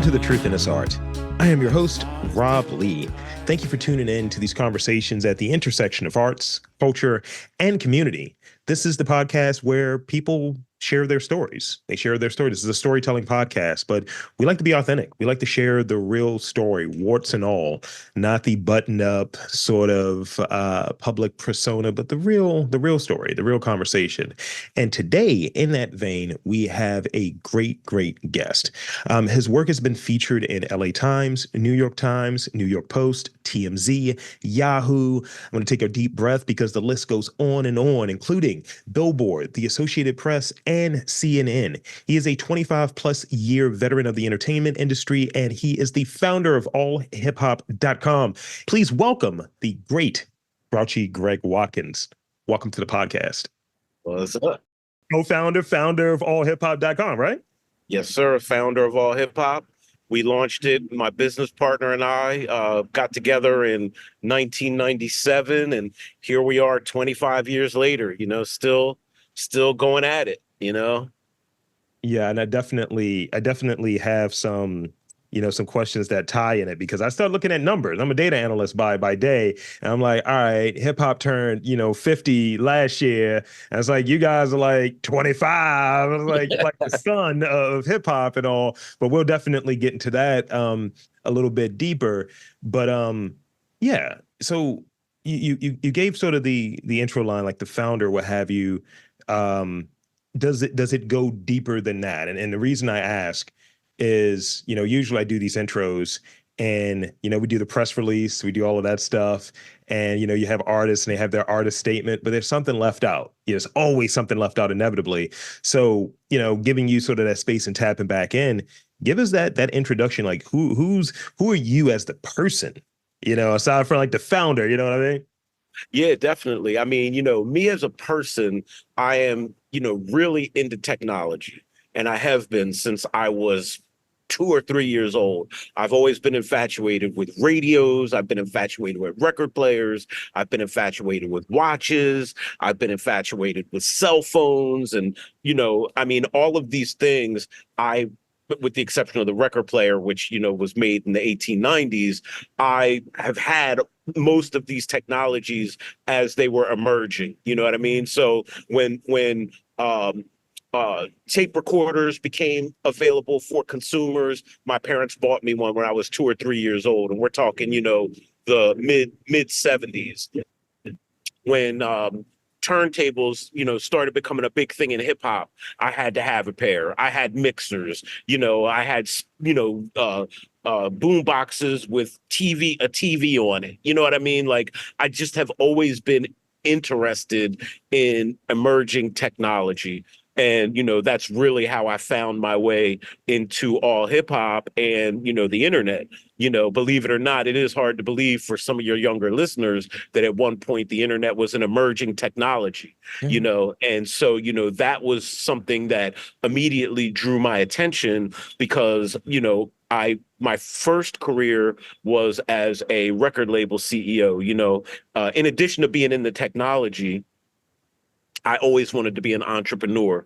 to The Truth in This Art. I am your host, Rob Lee. Thank you for tuning in to these conversations at the intersection of arts, culture, and community. This is the podcast where people share their stories. They share their stories. This is a storytelling podcast, but we like to be authentic. We like to share the real story, warts and all, not the buttoned up sort of public persona, but the real story, the real conversation. And today, in that vein, we have a great guest. His work has been featured in LA Times, New York Times, New York Post, TMZ, Yahoo. I'm going to take a deep breath because the list goes on, including Billboard, the Associated Press, and CNN. He is a 25-plus year veteran of the entertainment industry, and he is the founder of allhiphop.com. Please welcome the great Grouchy Greg Watkins. Welcome to the podcast. What's up? Co-founder, founder of allhiphop.com, right? Yes, sir. Founder of All Hip Hop. We launched it. My business partner and I got together in 1997, and here we are 25 years later, still going at it, Yeah, and I definitely have some questions that tie in it because I start looking at numbers. I'm a data analyst by day, and I'm like, all right, hip hop turned 50 last year, and it's like you guys are like 25, like the son of hip hop and all. But we'll definitely get into that a little bit deeper. But yeah, so you gave sort of the intro line, like the founder, what have you. Does it go deeper than that? And the reason I ask is, usually I do these intros and, we do the press release, we do all of that stuff. And, you have artists and they have their artist statement, but there's something left out. There's always something left out inevitably. So, giving you sort of that space and tapping back in, give us that introduction. Like who are you as the person, aside from like the founder, you know what I mean? Yeah, definitely. I mean, me as a person, I am, really into technology, and I have been since I was 2 or 3 years old. I've always been infatuated with radios. I've been infatuated with record players. I've been infatuated with watches. I've been infatuated with cell phones. And, all of these things, with the exception of the record player, which, was made in the 1890s, I have had most of these technologies as they were emerging. You know what I mean? So when tape recorders became available for consumers, my parents bought me one when I was 2 or 3 years old, and we're talking, the mid 70s, when turntables, started becoming a big thing in hip hop. I had to have a pair. I had mixers. I had boom boxes with a TV on it. You know what I mean? Like, I just have always been interested in emerging technology. And, that's really how I found my way into all hip hop and, the internet. Believe it or not, it is hard to believe for some of your younger listeners that at one point the internet was an emerging technology, and so, that was something that immediately drew my attention because, my first career was as a record label CEO. In addition to being in the technology, I always wanted to be an entrepreneur,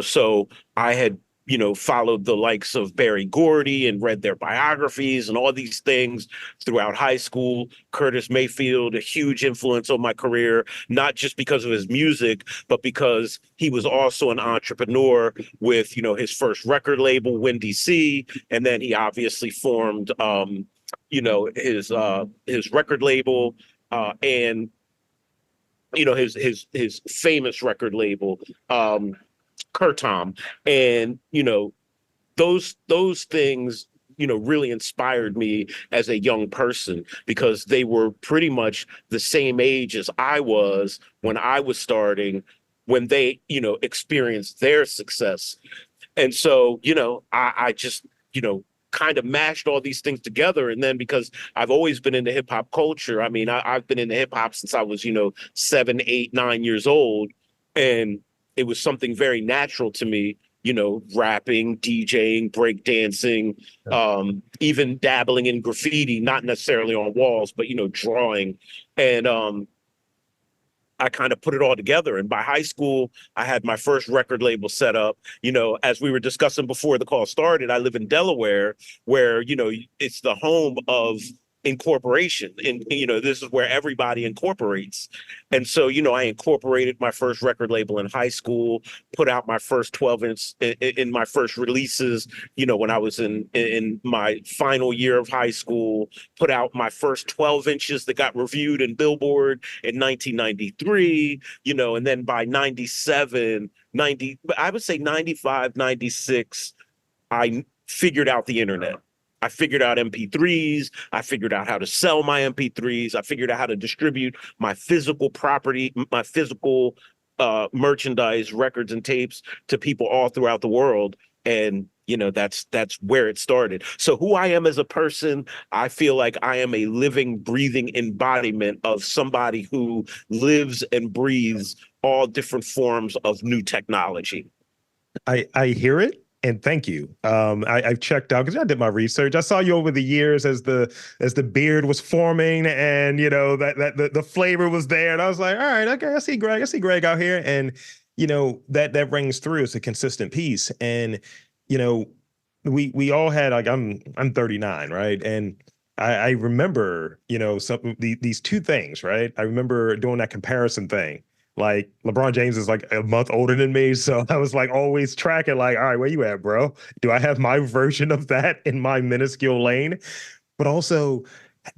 so I had, followed the likes of Berry Gordy and read their biographies and all these things throughout high school. Curtis Mayfield, a huge influence on my career, not just because of his music, but because he was also an entrepreneur with, his first record label, Windy C. And then he obviously formed, his record label and his famous record label, Curtom. And, those things, really inspired me as a young person because they were pretty much the same age as I was when I was starting, when they, experienced their success. And so, I just, kind of mashed all these things together. And then because I've always been into hip hop culture, I mean, I've been into hip hop since I was, 7, 8, 9 years old. And it was something very natural to me, rapping, DJing, breakdancing, even dabbling in graffiti, not necessarily on walls, but, drawing. And I kind of put it all together. And by high school, I had my first record label set up. As we were discussing before the call started, I live in Delaware, where, it's the home of incorporation. And, this is where everybody incorporates. And so, I incorporated my first record label in high school, put out my first 12-inch in my first releases, when I was in my final year of high school, put out my first 12 inches that got reviewed in Billboard in 1993, and then by 97, 90, I would say 95, 96, I figured out the internet. I figured out MP3s. I figured out how to sell my MP3s. I figured out how to distribute my physical property, my physical merchandise, records and tapes to people all throughout the world. And that's where it started. So who I am as a person, I feel like I am a living, breathing embodiment of somebody who lives and breathes all different forms of new technology. I hear it. And thank you. I've checked out because I did my research. I saw you over the years as the beard was forming, and that the flavor was there. And I was like, all right, okay, I see Greg. I see Greg out here, and that rings through as a consistent piece. And we all had, like, I'm 39, right? And I remember these two things, right? I remember doing that comparison thing. Like, LeBron James is like a month older than me. So I was like always tracking, like, all right, where you at, bro? Do I have my version of that in my minuscule lane? But also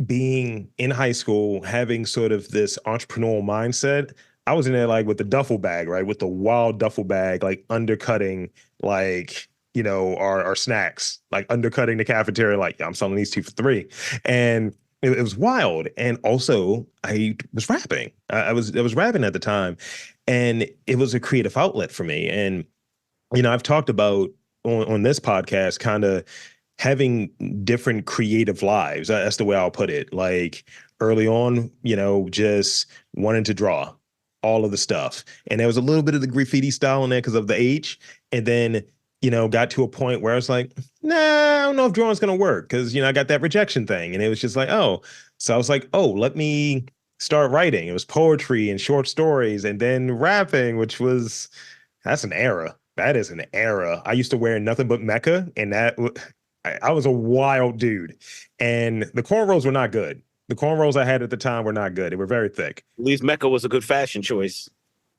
being in high school, having sort of this entrepreneurial mindset, I was in there like with the duffel bag, right? With the wild duffel bag, like undercutting, like, our snacks, like undercutting the cafeteria, like, yeah, I'm selling these two for three. And it was wild. And also I was rapping. I was rapping at the time, and it was a creative outlet for me. And I've talked about on this podcast kind of having different creative lives. That's the way I'll put it. Like, early on, just wanting to draw all of the stuff. And there was a little bit of the graffiti style in there because of the age. And then, got to a point where I was like, nah, I don't know if drawing's going to work because, I got that rejection thing. And it was just like, oh. So I was like, oh, let me start writing. It was poetry and short stories, and then rapping, that's an era. That is an era. I used to wear nothing but Mecca, and I was a wild dude. And the cornrows were not good. The cornrows I had at the time were not good. They were very thick. At least Mecca was a good fashion choice.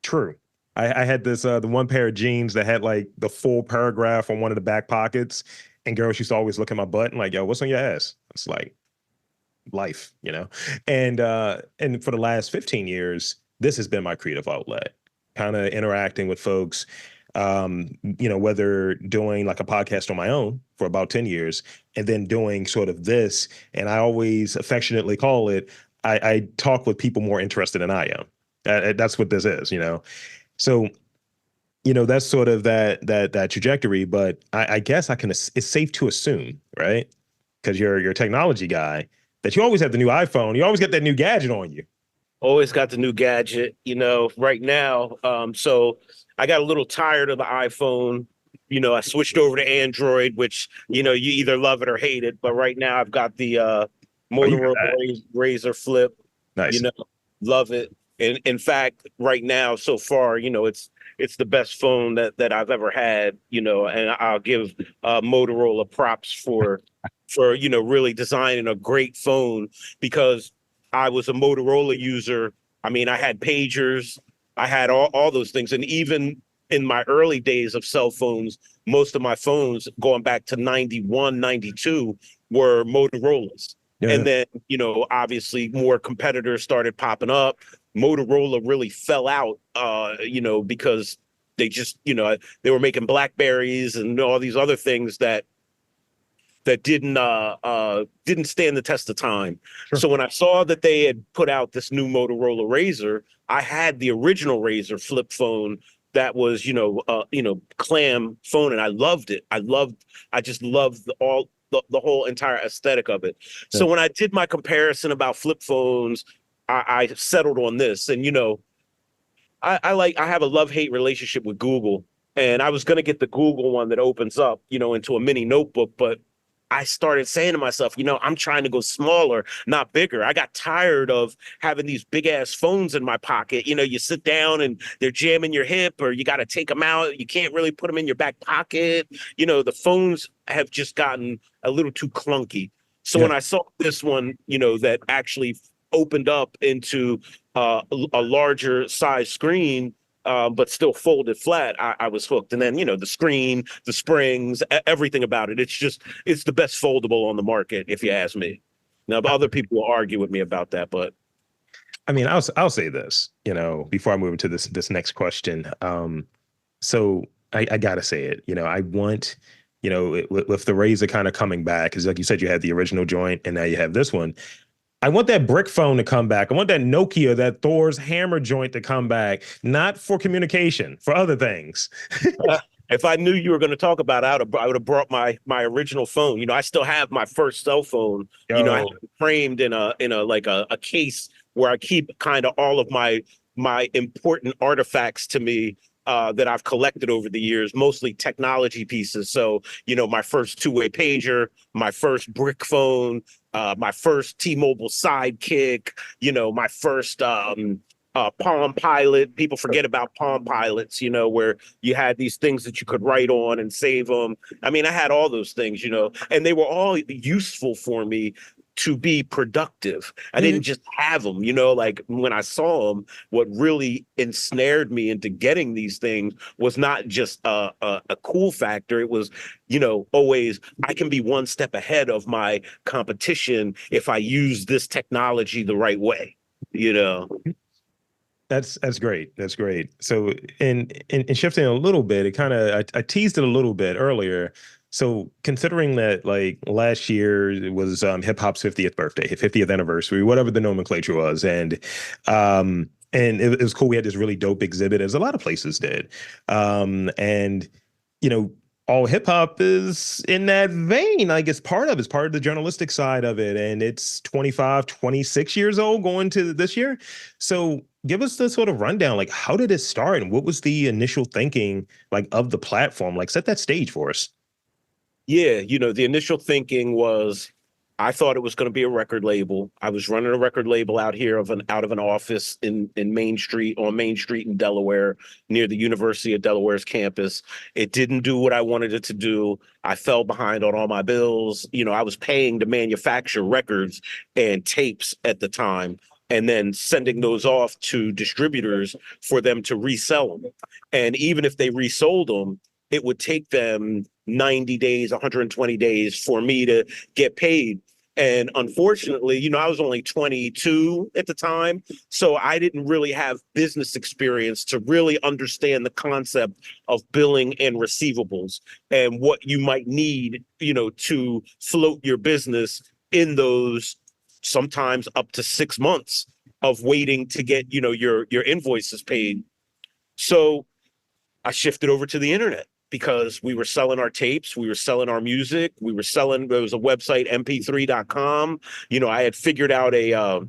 True. I had this the one pair of jeans that had like the full paragraph on one of the back pockets, and girls used to always look at my butt and like, yo, what's on your ass? It's like life. And for the last 15 years, this has been my creative outlet, kind of interacting with folks, whether doing like a podcast on my own for about 10 years and then doing sort of this. And I always affectionately call it, I talk with people more interested than I am. That's what this is. So, that's sort of that trajectory. But I guess it's safe to assume, right? Because you're a technology guy, that you always have the new iPhone. You always get that new gadget on you. Always got the new gadget, right now. So I got a little tired of the iPhone. I switched over to Android, which, you either love it or hate it. But right now I've got the Motorola Razor Flip. Nice. Love it. And in fact, right now, so far, it's the best phone that I've ever had, and I'll give Motorola props for really designing a great phone, because I was a Motorola user. I mean, I had pagers, I had all those things. And even in my early days of cell phones, most of my phones going back to 91, 92 were Motorola's. Yeah. And then, obviously more competitors started popping up. Motorola really fell out, because they just, they were making Blackberries and all these other things that didn't stand the test of time. Sure. So when I saw that they had put out this new Motorola Razr, I had the original Razr flip phone that was, clam phone, and I loved it. I just loved the whole entire aesthetic of it. Yeah. So when I did my comparison about flip phones, I settled on this. And, I have a love-hate relationship with Google, and I was going to get the Google one that opens up, into a mini notebook, but I started saying to myself, I'm trying to go smaller, not bigger. I got tired of having these big ass phones in my pocket. You sit down and they're jamming your hip, or you got to take them out. You can't really put them in your back pocket. The phones have just gotten a little too clunky. So Yeah. when I saw this one, that actually opened up into a larger size screen, but still folded flat, I was hooked. And then, the screen, the springs, everything about it. It's the best foldable on the market, if you ask me. Now, other people will argue with me about that, but I mean, I'll say this, before I move into this next question. So I gotta say it. I want, with the Razor kind of coming back, because like you said, you had the original joint, and now you have this one. I want that brick phone to come back. I want that Nokia, that Thor's hammer joint to come back, not for communication, for other things. if I knew you were going to talk about it, I would have brought my original phone. I still have my first cell phone. I have Yo, it framed in a like a case where I keep kind of all of my important artifacts to me, that I've collected over the years, mostly technology pieces. So, my first two-way pager, my first brick phone, my first T-Mobile Sidekick, my first Palm Pilot. People forget about Palm Pilots, where you had these things that you could write on and save them. I mean, I had all those things, and they were all useful for me to be productive. I mhm. didn't just have them, like when I saw them, what really ensnared me into getting these things was not just a cool factor. It was, always, I can be one step ahead of my competition if I use this technology the right way, you know? That's great. That's great. So in shifting a little bit, it kind of I teased it a little bit earlier. So considering that like last year it was hip hop's 50th birthday, 50th anniversary, whatever the nomenclature was, and it was cool. We had this really dope exhibit, as a lot of places did. And you know, all hip hop is in that vein. Like it's part of the journalistic side of it. And it's 25, 26 years old going to this year. So give us the sort of rundown. Like, how did it start and what was the initial thinking like of the platform? Like set that stage for us. Yeah, the initial thinking was I thought it was going to be a record label. I was running a record label out of an office in Main Street, on Main Street in Delaware, near the University of Delaware's campus. It didn't do what I wanted it to do. I fell behind on all my bills. I was paying to manufacture records and tapes at the time, and then sending those off to distributors for them to resell them. And even if they resold them, it would take them 90 days, 120 days for me to get paid. And unfortunately, I was only 22 at the time. So I didn't really have business experience to really understand the concept of billing and receivables and what you might need, to float your business in those sometimes up to 6 months of waiting to get, your invoices paid. So I shifted over to the internet because we were selling our tapes, we were selling our music, there was a website, mp3.com. I had figured out a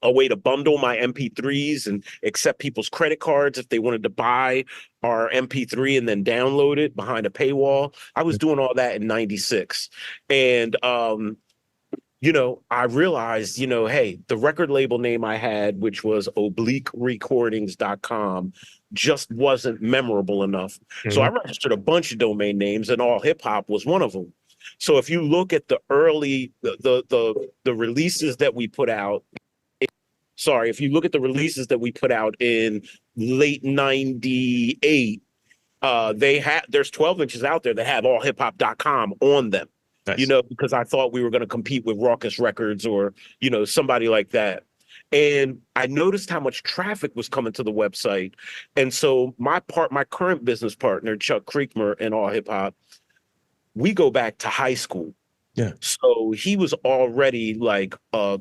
way to bundle my MP3s and accept people's credit cards if they wanted to buy our MP3 and then download it behind a paywall. I was doing all that in 96. And I realized, hey, the record label name I had, which was obliquerecordings.com, just wasn't memorable enough. So I Mhm. registered a bunch of domain names, and all hip hop was one of them. So if you look at the early the releases that we put out, if you look at the releases that we put out in late 98, there's 12 inches out there that have allhiphop.com on them, Nice. because I thought we were going to compete with Raucous Records or, somebody like that. And I noticed how much traffic was coming to the website. And so my current business partner, Chuck Creekmer and All Hip Hop, we go back to high school. Yeah. So he was already like a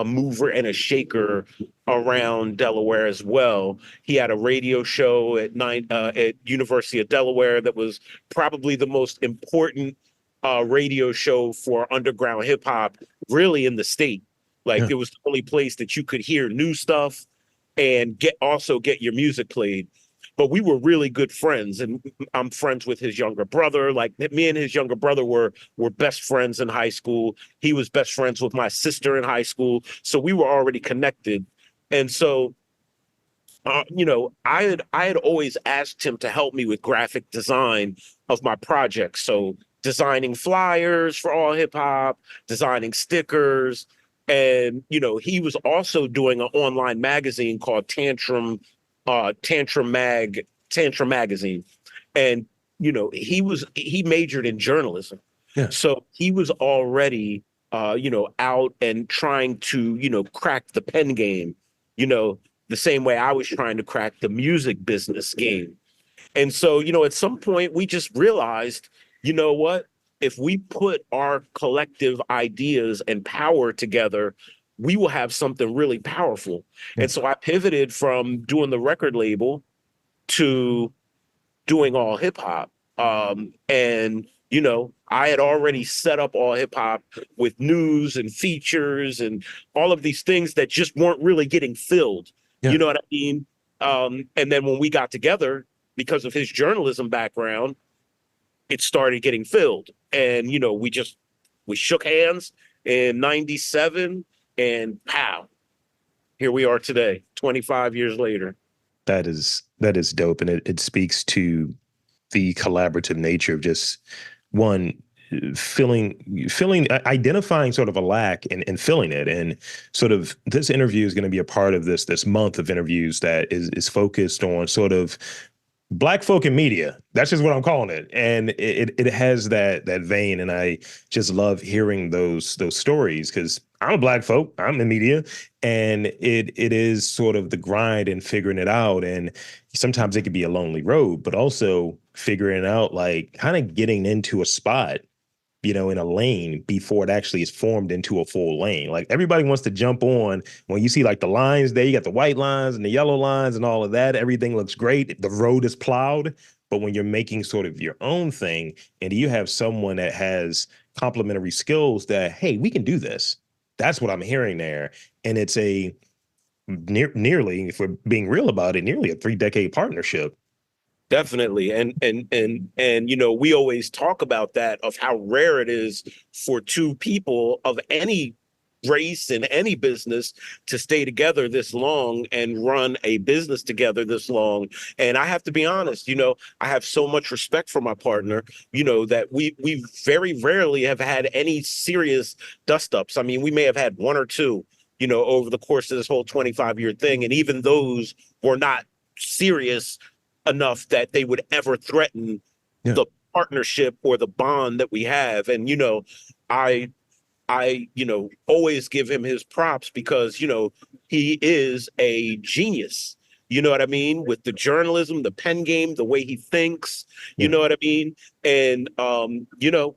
mover and a shaker around Delaware as well. He had a radio show at University of Delaware that was probably the most important radio show for underground hip hop, really in the state. Like Yeah. it was the only place that you could hear new stuff and get your music played. but we were really good friends. And I'm friends with his younger brother. Like me and his younger brother were best friends in high school. He was best friends with my sister in high school. So we were already connected. And so I had always asked him to help me with graphic design of my projects. So designing flyers for All Hip Hop, designing stickers, and he was also doing an online magazine called Tantrum Magazine, and he majored in journalism, Yeah. so he was already out and trying to crack the pen game. You know, the same way I was trying to crack the music business game. And so, at some point we just realized, you know what? If we put our collective ideas and power together, we will have something really powerful. Yeah. And so I pivoted from doing the record label to doing All Hip Hop. And I had already set up All Hip Hop with news and features and all of these things that just weren't really getting filled. Yeah. You know what I mean? And then when we got together, because of his journalism background, it started getting filled. And we shook hands in '97, and pow, here we are today, 25 years later. That is dope, and it speaks to the collaborative nature of just one identifying sort of a lack and filling it. And sort of this interview is going to be a part of this month of interviews that is focused on sort of Black folk in media. That's just what I'm calling it. And it has that vein. And I just love hearing those stories because I'm a Black folk, I'm in media, and it is sort of the grind and figuring it out. And sometimes it could be a lonely road, but also figuring out, like, kind of getting into a spot, in a lane before it actually is formed into a full lane. Like, everybody wants to jump on when you see like the lines there, you got the white lines and the yellow lines and all of that. Everything looks great. The road is plowed. But when you're making sort of your own thing and you have someone that has complementary skills that, hey, we can do this. That's what I'm hearing there. And it's a nearly, if we're being real about it, nearly a 3-decade partnership. Definitely. And we always talk about that, of how rare it is for two people of any race in any business to stay together this long and run a business together this long. And I have to be honest, I have so much respect for my partner, that we very rarely have had any serious dust ups. I mean, we may have had one or two, over the course of this whole 25-year thing. And even those were not serious enough that they would ever threaten the partnership or the bond that we have. And I always give him his props because he is a genius. You know what I mean? With the journalism, the pen game, the way he thinks, you know what I mean? And the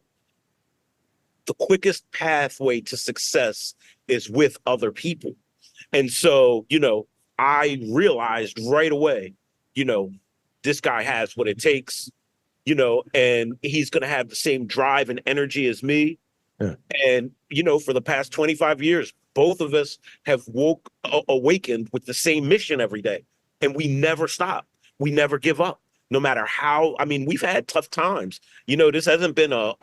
quickest pathway to success is with other people. And so, I realized right away, this guy has what it takes, and he's going to have the same drive and energy as me. Yeah. And, for the past 25 years, both of us have awakened with the same mission every day. And we never stop. We never give up, no matter how. I mean, we've had tough times. This hasn't been a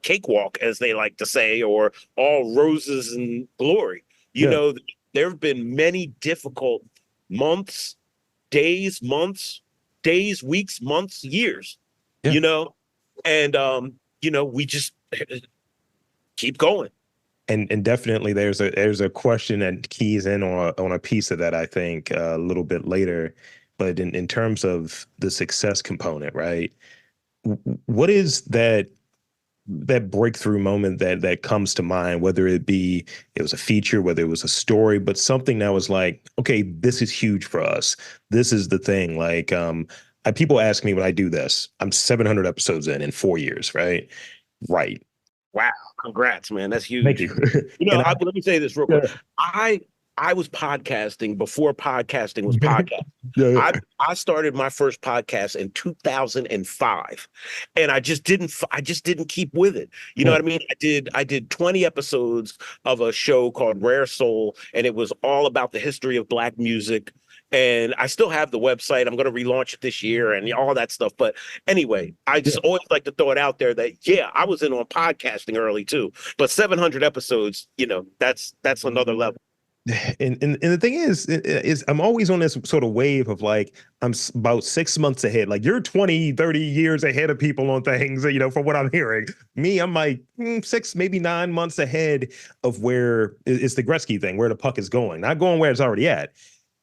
cakewalk, as they like to say, or all roses and glory. There have been many difficult months, days, weeks, months, years, and we just keep going. And definitely there's a question that keys in on a piece of that, I think, a little bit later. But in terms of the success component, right? What is that breakthrough moment that comes to mind, whether it was a feature, whether it was a story, but something that was like, okay, this is huge for us. This is the thing. Like, people ask me when I do this, I'm 700 episodes in 4 years, right? Right. Wow. Congrats, man. That's huge. Thank you. Let me say this real quick. I was podcasting before podcasting was podcasting. I started my first podcast in 2005, and I just didn't keep with it. You know what I mean? I did 20 episodes of a show called Rare Soul, and it was all about the history of Black music. And I still have the website. I'm going to relaunch it this year and all that stuff. But anyway, I just always like to throw it out there that, yeah, I was in on podcasting early too, but 700 episodes, that's another level. And the thing is I'm always on this sort of wave of like about 6 months ahead. Like you're 20, 30 years ahead of people on things, from what I'm hearing. Me, I'm like 6, maybe 9 months ahead of where it's the Gretzky thing, where the puck is going, not going where it's already at.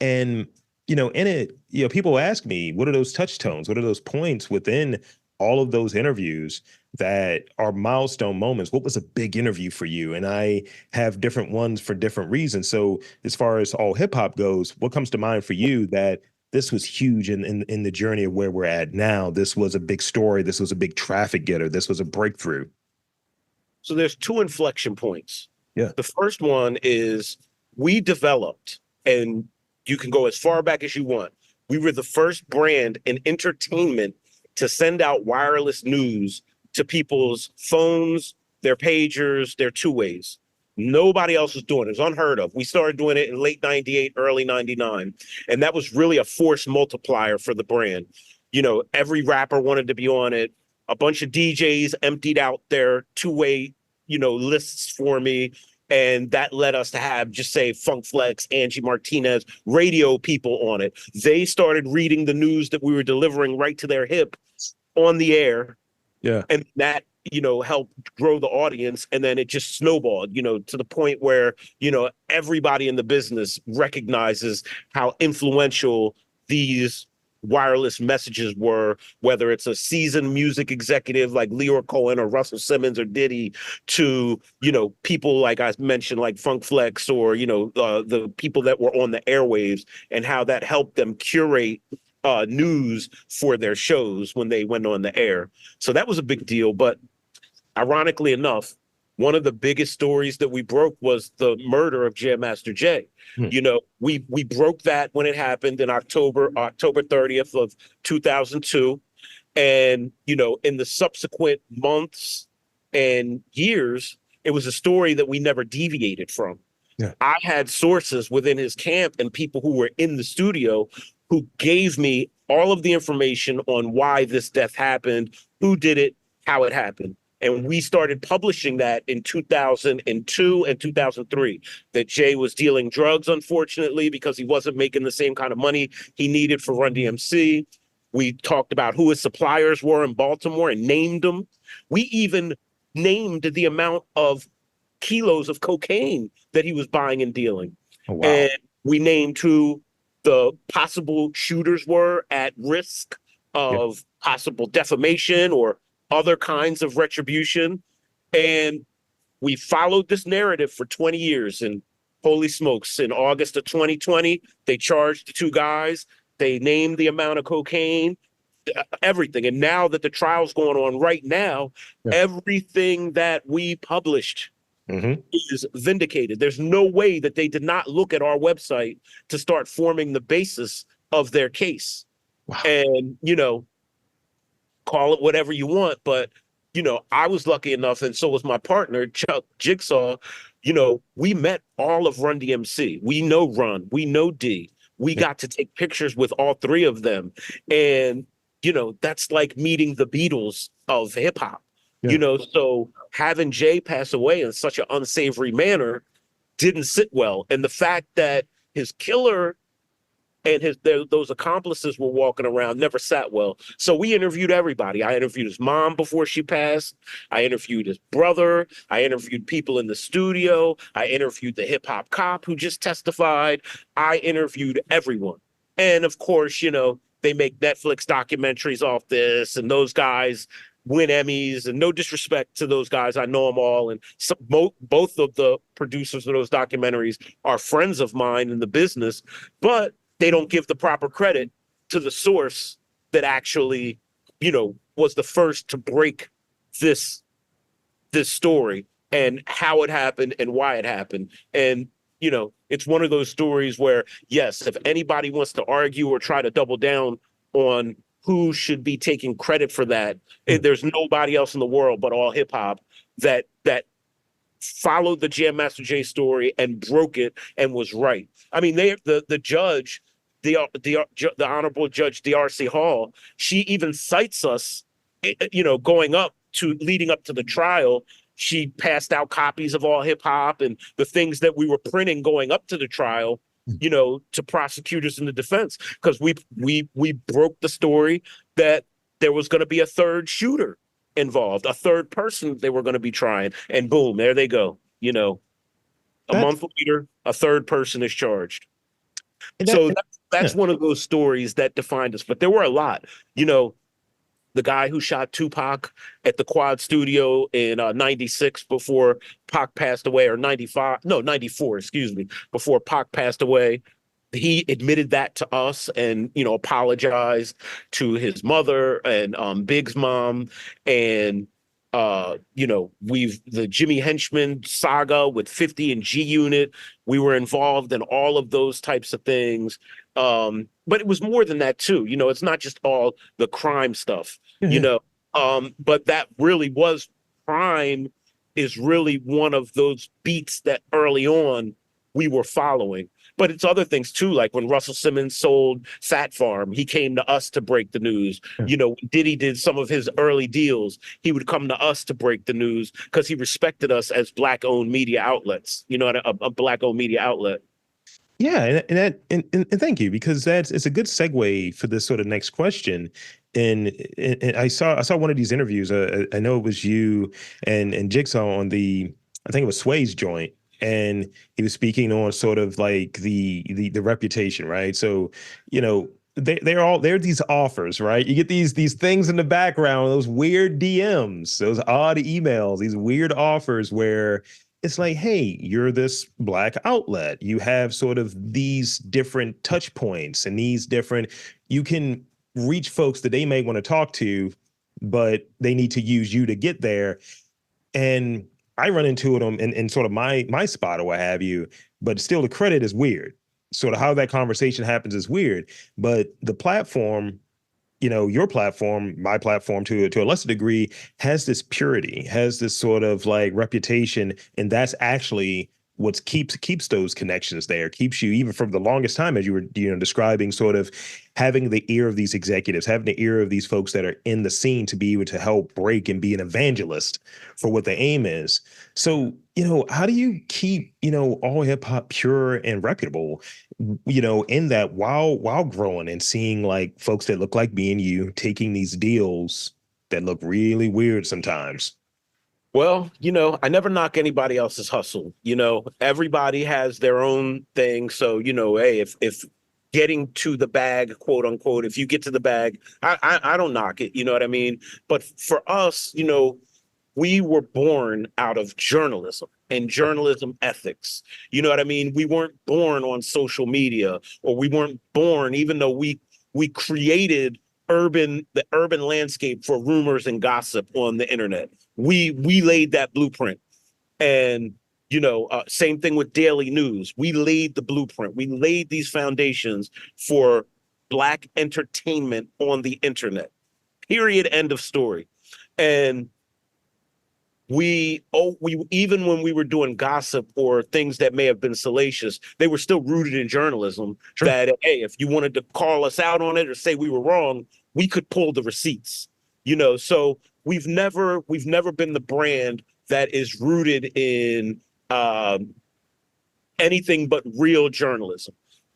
And in it, people ask me, what are those touch tones? What are those points within all of those interviews that are milestone moments? What was a big interview for you? And I have different ones for different reasons. So as far as all hip hop goes, what comes to mind for you that this was huge in the journey of where we're at now? This was a big story. This was a big traffic getter. This was a breakthrough. So there's 2 inflection points. Yeah. The first one is we developed, and you can go as far back as you want. We were the first brand in entertainment to send out wireless news to people's phones, their pagers, their two-ways. Nobody else was doing it. It was unheard of. We started doing it in late 98, early 99. And that was really a force multiplier for the brand. Every rapper wanted to be on it. A bunch of DJs emptied out their two-way, lists for me. And that led us to have, just say, Funk Flex, Angie Martinez, radio people on it. They started reading the news that we were delivering right to their hip on the air. Yeah. And that, helped grow the audience. And then it just snowballed, to the point where, everybody in the business recognizes how influential these wireless messages were, whether it's a seasoned music executive like Leor Cohen or Russell Simmons or Diddy, to people like I mentioned, like Funk Flex, or the people that were on the airwaves, and how that helped them curate news for their shows when they went on the air. So that was a big deal. But ironically enough, one of the biggest stories that we broke was the murder of Jam Master Jay. We broke that when it happened in October 30th of 2002. And, in the subsequent months and years, it was a story that we never deviated from. Yeah. I had sources within his camp and people who were in the studio who gave me all of the information on why this death happened, who did it, how it happened. And we started publishing that in 2002 and 2003, that Jay was dealing drugs, unfortunately, because he wasn't making the same kind of money he needed for Run DMC. We talked about who his suppliers were in Baltimore and named them. We even named the amount of kilos of cocaine that he was buying and dealing. Oh, wow. And we named who the possible shooters were at risk of possible defamation or other kinds of retribution. And we followed this narrative for 20 years. And holy smokes, in August of 2020, they charged the 2 guys. They named the amount of cocaine, everything. And now that the trial's going on right now, everything that we published is vindicated. There's no way that they did not look at our website to start forming the basis of their case. Wow. And, call it whatever you want, but I was lucky enough, and so was my partner, Chuck Jigsaw. We met all of Run DMC. We know Run, we know D. We got to take pictures with all 3 of them. And, that's like meeting the Beatles of hip hop. So having Jay pass away in such an unsavory manner didn't sit well. And the fact that his killer and those accomplices were walking around never sat well. So we interviewed everybody. I interviewed his mom before she passed. I interviewed his brother. I interviewed people in the studio. I interviewed the hip hop cop who just testified. I interviewed everyone. And of course, they make Netflix documentaries off this, and those guys win Emmys. And no disrespect to those guys, I know them all. And both of the producers of those documentaries are friends of mine in the business, but they don't give the proper credit to the source that actually, was the first to break this story and how it happened and why it happened. And, it's one of those stories where, yes, if anybody wants to argue or try to double down on who should be taking credit for that, there's nobody else in the world but all hip hop that followed the Jam Master Jay story and broke it and was right. I mean, the judge the Honorable Judge D.R.C. Hall, she even cites us, going up to leading up to the trial. She passed out copies of all hip hop and the things that we were printing going up to the trial, to prosecutors and the defense, because we broke the story that there was going to be a third shooter involved, a third person they were going to be trying, and boom, there they go. A That's month later, a third person is charged. that, So and- that's yeah. one of those stories that defined us. But there were a lot. The guy who shot Tupac at the Quad Studio in '96 before Pac passed away, or '95, no, '94, excuse me, before Pac passed away. He admitted that to us and, apologized to his mother and Big's mom. And, the Jimmy Henchman saga with 50 and G Unit. We were involved in all of those types of things. But it was more than that, too. It's not just all the crime stuff, Yeah. but that really was crime is really one of those beats that early on we were following. But it's other things too, like when Russell Simmons sold Fat Farm, he came to us to break the news. Yeah. When Diddy did some of his early deals, he would come to us to break the news because he respected us as Black-owned media outlets, a Black-owned media outlet. Yeah, and thank you, because it's a good segue for this sort of next question. And I saw one of these interviews. I know it was you and Jigsaw on I think it was Sway's joint, and he was speaking on sort of like the reputation, right? So, they're these offers, right? You get these things in the background, those weird DMs, those odd emails, these weird offers where it's like, hey, you're this Black outlet. You have sort of these different touch points and you can reach folks that they may want to talk to, but they need to use you to get there. And I run into it in sort of my spot or what have you, but still the credit is weird. Sort of how that conversation happens is weird, but the platform, your platform, my platform to a lesser degree, has this purity, has this sort of like reputation, and that's actually what keeps those connections there, keeps you even from the longest time, as you were describing, sort of having the ear of these executives, having the ear of these folks that are in the scene to be able to help break and be an evangelist for what the aim is. So, how do you keep, all hip hop pure and reputable, in that while growing and seeing like folks that look like me and you taking these deals that look really weird sometimes? Well, I never knock anybody else's hustle. Everybody has their own thing. So, hey, if getting to the bag, quote unquote, if you get to the bag, I don't knock it. You know what I mean? But for us, we were born out of journalism and journalism ethics. You know what I mean? We weren't born on social media, or we weren't born, even though we created the urban landscape for rumors and gossip on the internet. We laid that blueprint. And same thing with daily news. We laid the blueprint. We laid these foundations for Black entertainment on the internet. Period. End of story. And we even when we were doing gossip or things that may have been salacious, they were still rooted in journalism. Sure. That, hey, if you wanted to call us out on it or say we were wrong, we could pull the receipts. So we've never been the brand that is rooted in anything but real journalism.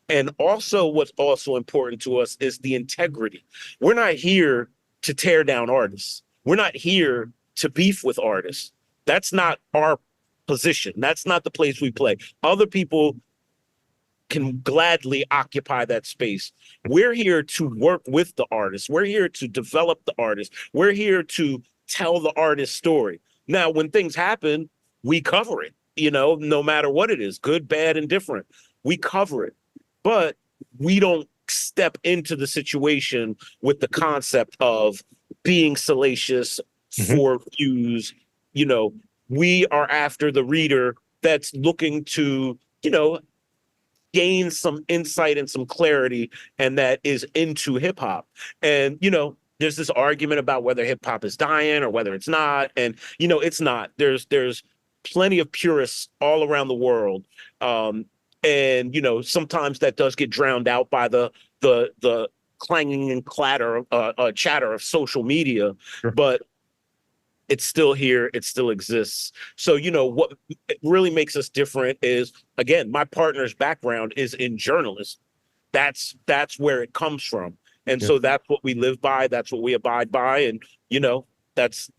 And also, what's also important to us is the integrity. We're not here to tear down artists. We're not here to beef with artists. That's not our position. That's not the place we play. Other people can gladly occupy that space. We're here to work with the artist. We're here to develop the artist. We're here to tell the artist's story. Now, when things happen, we cover it, no matter what it is, good, bad, and different. We cover it. But we don't step into the situation with the concept of being salacious Mhm. for views. We are after the reader that's looking to, gain some insight and some clarity, and that is into hip hop. And, there's this argument about whether hip hop is dying or whether it's not. And, it's not. There's plenty of purists all around the world. And sometimes that does get drowned out by the clanging and chatter of social media, Sure. but it's still here, it still exists. So what really makes us different is, again, my partner's background is in journalism. That's where it comes from. And Yeah. so that's what we live by, that's what we abide by. And that's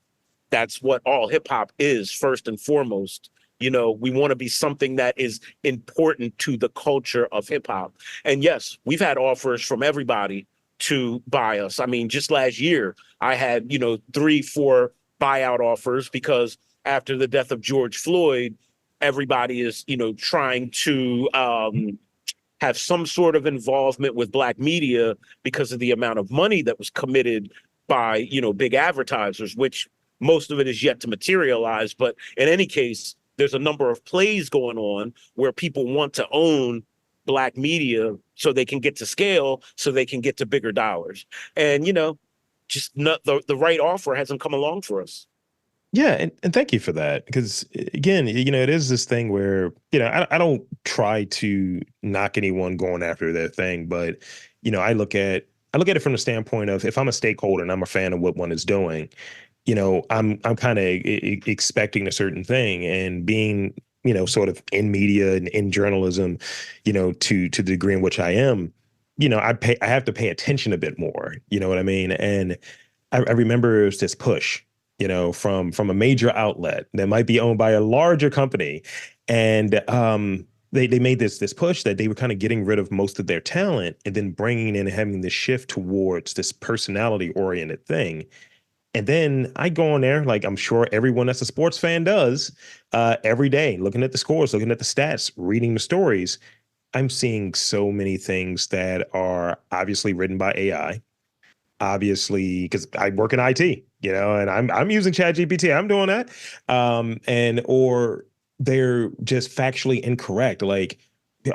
that's what all hip hop is, first and foremost. We want to be something that is important to the culture of hip hop. And yes, we've had offers from everybody to buy us. I mean, just last year, I had, 3, 4 buyout offers because after the death of George Floyd, everybody is, trying to have some sort of involvement with Black media because of the amount of money that was committed by, big advertisers, which most of it is yet to materialize. But in any case, there's a number of plays going on where people want to own Black media so they can get to scale, so they can get to bigger dollars. And, just not the right offer hasn't come along for us. Yeah, and thank you for that because again, it is this thing where I don't try to knock anyone going after their thing, but I look at it from the standpoint of if I'm a stakeholder and I'm a fan of what one is doing, I'm kind of expecting a certain thing and being sort of in media and in journalism, to the degree in which I am, I have to pay attention a bit more. You know what I mean? And I remember it was this push, from a major outlet that might be owned by a larger company, and they made this push that they were kind of getting rid of most of their talent and then bringing in and having this shift towards this personality oriented thing. And then I go on there, like I'm sure everyone that's a sports fan does, every day, looking at the scores, looking at the stats, reading the stories. I'm seeing so many things that are obviously written by AI, obviously because I work in IT, and I'm using ChatGPT. I'm doing that, and or they're just factually incorrect. Like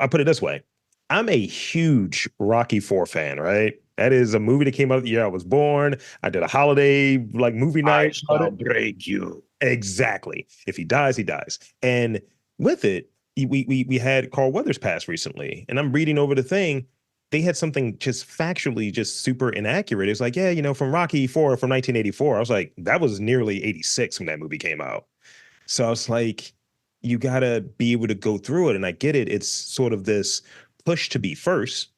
I put it this way: I'm a huge Rocky 4 fan. Right, that is a movie that came out the year I was born. I did a holiday like movie I night about shall it. break you. Exactly. If he dies, he dies. And with it, we had Carl Weathers pass recently, and I'm reading over the thing. They had something just factually just super inaccurate. It's like, yeah, from Rocky 4 from 1984. I was like, that was nearly 86 when that movie came out. So I was like, you gotta be able to go through it. And I get it. It's sort of this push to be first.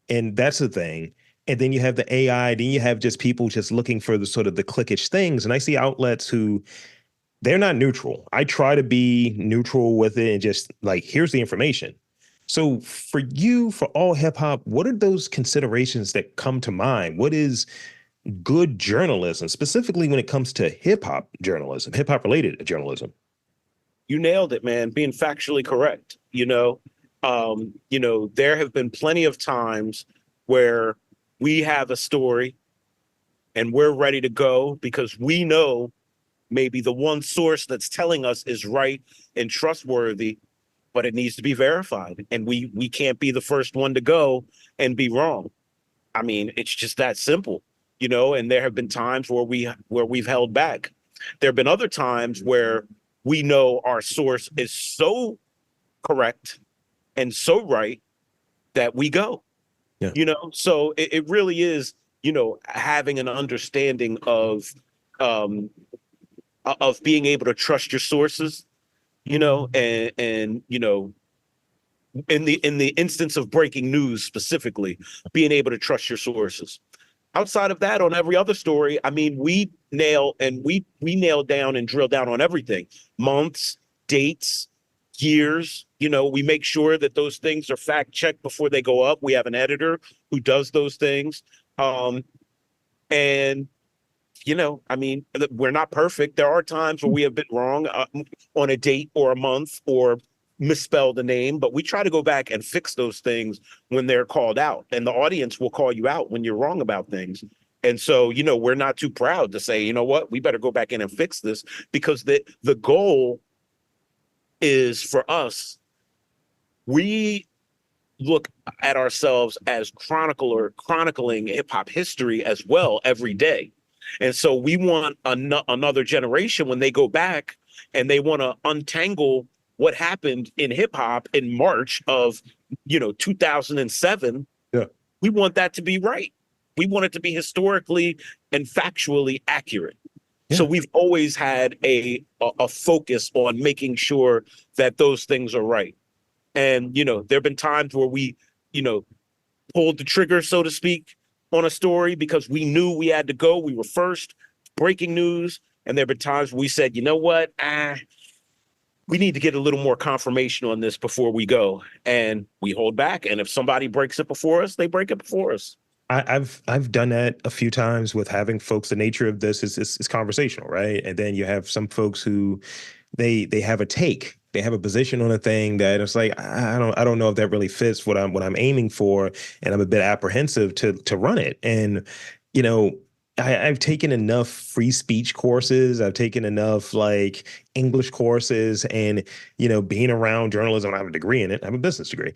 And that's the thing. And then you have the AI, then you have just people just looking for the sort of the clickish things. And I see outlets who they're not neutral. I try to be neutral with it and just like, here's the information. So for you, for all hip hop, what are those considerations that come to mind? What is good journalism, specifically when it comes to hip hop related journalism? You nailed it, man. Being factually correct. There have been plenty of times where we have a story and we're ready to go because we know maybe the one source that's telling us is right and trustworthy, but it needs to be verified. And we can't be the first one to go and be wrong. I mean, it's just that simple, and there have been times where we've held back. There have been other times where we know our source is so correct and so right that we go. Yeah. So it really is, having an understanding um of being able to trust your sources, and in the instance of breaking news specifically, being able to trust your sources. Outside of that, on every other story, I mean, we nail down and drill down on everything: months, dates, years. We make sure that those things are fact checked before they go up. We have an editor who does those things. And I mean, we're not perfect. There are times where we have been wrong on a date or a month or misspelled a name, but we try to go back and fix those things when they're called out. And the audience will call you out when you're wrong about things. And so, we're not too proud to say, you know what, we better go back in and fix this, because the goal is for us, we look at ourselves as chronicling hip hop history as well every day. And so we want another generation, when they go back and they want to untangle what happened in hip hop in March of, 2007. Yeah. We want that to be right. We want it to be historically and factually accurate. So Yeah. we've always had a focus on making sure that those things are right. And, there have been times where we, you know, pulled the trigger, so to speak, on a story because we knew we had to go. We were first, breaking news. And there have been times we said, you know what? We need to get a little more confirmation on this before we go. And we hold back. And if somebody breaks it before us, they break it before us. I've done that a few times with having folks. The nature of this is conversational, right? And then you have some folks who they have a take, they have a position on a thing that it's like I don't know if that really fits what I'm aiming for, and I'm a bit apprehensive to run it. And you know, I've taken enough free speech courses, I've taken enough like English courses, and being around journalism, I have a degree in it, I have a business degree,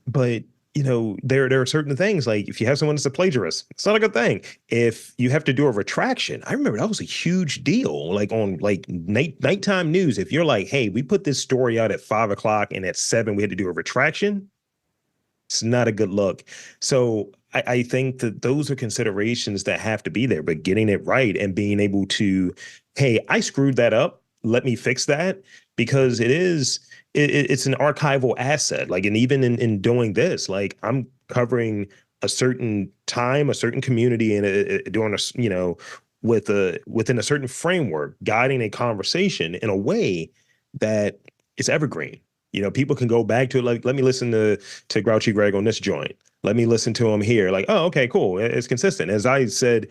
but there are certain things like if you have someone that's a plagiarist, it's not a good thing. If you have to do a retraction, I remember that was a huge deal. Like on like nighttime news, if you're like, hey, we put this story out at 5 o'clock and at 7 we had to do a retraction, it's not a good look. So I think that those are considerations that have to be there, but getting it right and being able to, hey, I screwed that up. Let me fix that, because it's an archival asset. Like, and even in doing this, like I'm covering a certain time, a certain community, and doing within a certain framework, guiding a conversation in a way that is evergreen. People can go back to it. Like, let me listen to Grouchy Greg on this joint. Let me listen to him here. Like, oh, okay, cool. It's consistent. As I said,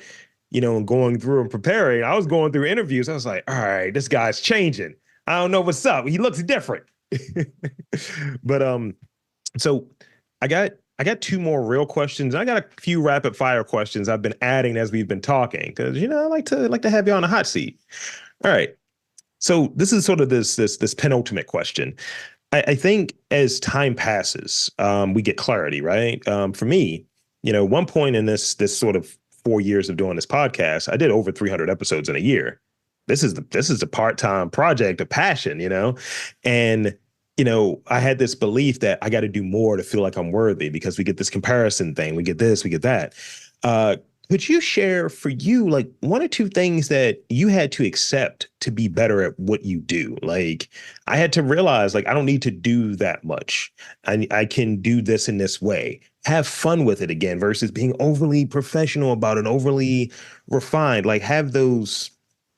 going through and preparing, I was going through interviews. I was like, all right, this guy's changing. I don't know what's up. He looks different. But so I got two more real questions. I got a few rapid fire questions I've been adding as we've been talking, because I like to have you on a hot seat. All right. So this is sort of this penultimate question. I think as time passes, we get clarity, right? For me, one point in this sort of 4 years of doing this podcast, I did over 300 episodes in a year. This is a part-time project, a passion, and I had this belief that I got to do more to feel like I'm worthy, because we get this comparison thing, we get this, we get that. Could you share for you like one or two things that you had to accept to be better at what you do? Like, I had to realize, like, I don't need to do that much. I can do this in this way. Have fun with it again versus being overly professional about it, overly refined. Like, have those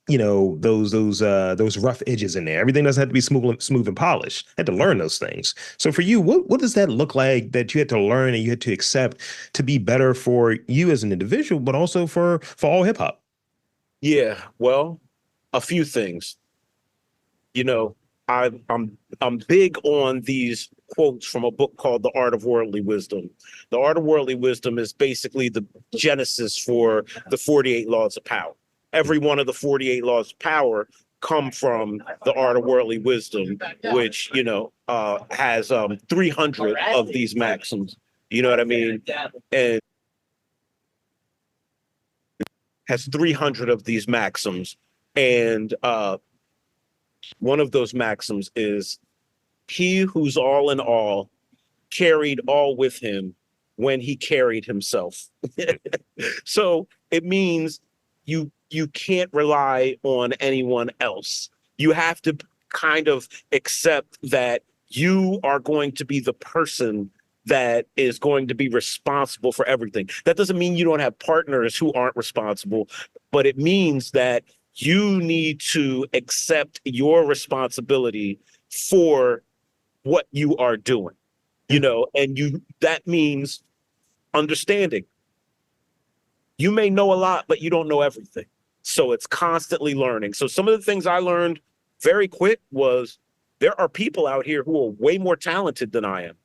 those rough edges in there. Everything doesn't have to be smooth and polished. I had to learn those things. So for you, what does that look like that you had to learn and you had to accept to be better for you as an individual, but also for all hip hop? Yeah, well, a few things. You know, I'm big on these quotes from a book called The Art of Worldly Wisdom. The Art of Worldly Wisdom is basically the genesis for the 48 laws of power. Every one of the 48 laws of power come from the Art of Worldly Wisdom, which has 300 of these maxims. You know what I mean? And has 300 of these maxims, and one of those maxims is, he who's all in all carried all with him when he carried himself. So it means you can't rely on anyone else. You have to kind of accept that you are going to be the person that is going to be responsible for everything. That doesn't mean you don't have partners who aren't responsible, but it means that you need to accept your responsibility for what you are doing, and that means understanding. You may know a lot, but you don't know everything. So it's constantly learning. So some of the things I learned very quick was, there are people out here who are way more talented than I am,